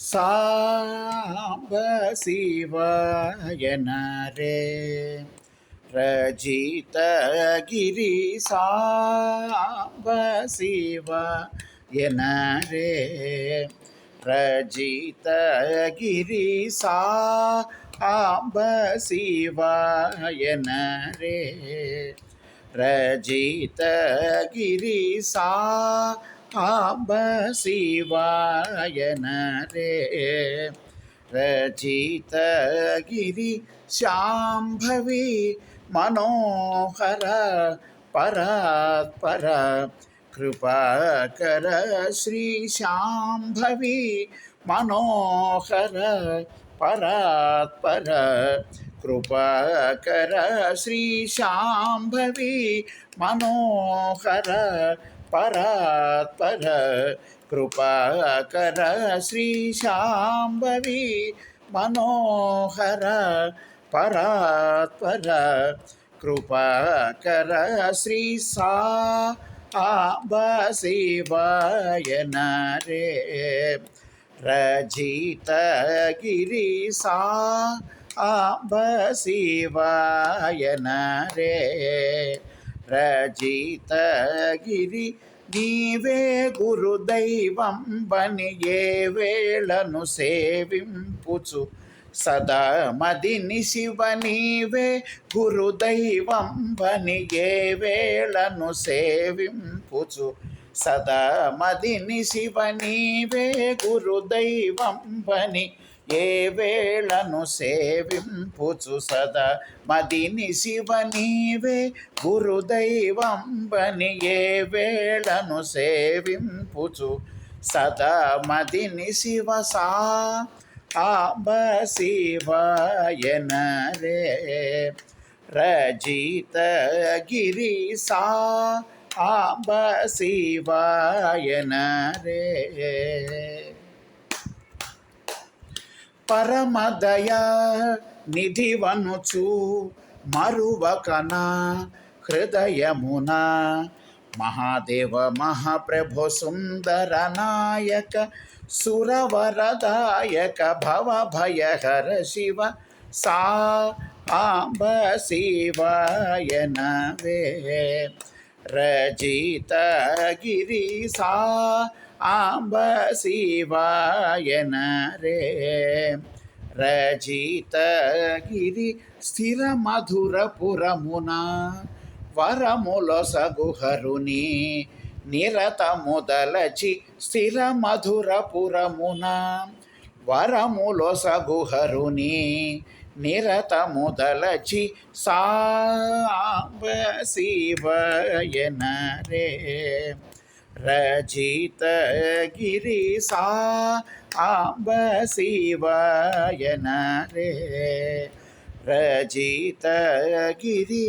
சாம்ப சிவயனரே ரஜித கிரி சாம்ப சிவயனரே ரஜித கிரி சாம்ப சிவயனரே ரஜித கிரி சாம்ப சிவயனரே ரஜித கிரி சாம்பவி मनोहर परात्पर कृपाकर श्री शांभवी मनोहर परात्पर कृपाकर श्री शांभवी मनोहर परात्पर कृपाकर श्री शांभवी मनोहर परात्पर कृपाकर श्री सांब शिवयनरे रजित गिरि सांब शिवयनरे रजित गिरि నీవే గురుదైవం బని ఏ వేళను సేవింపుచు సదా మదిని శివ నీవే గురుదైవం బని ఏ వేళను సేవింపుచు సదా మదిని శివ నీవే గురుదైవం బని ఏ వేళను సేవింపుచు సదా మదిని శివ నీవే గురుదైవం బని ఏ వేళను సేవింపుచు సదా మదిని శివ సాంబ శివయనరే రజిత గిరి సాంబ శివయనరే పరమదయ నిధివనుచు మరువకన హృదయమున మహాదేవ మహాప్రభు సుందర నాయక సురవరదాయక భవ భయహర శివ సాంబ శివయనరే రజిత గిరి సాంబ శివయనరే రజిత గిరి స్థిర మధురపురమున వరములొసగుహరుని నిరతముదలచి స్థిర మధురపురమున వరములొసగుహరుని నిరతముదలచి సాంబ శివయనరే రజిత గిరి సాంబ శివయనరే రజిత గిరి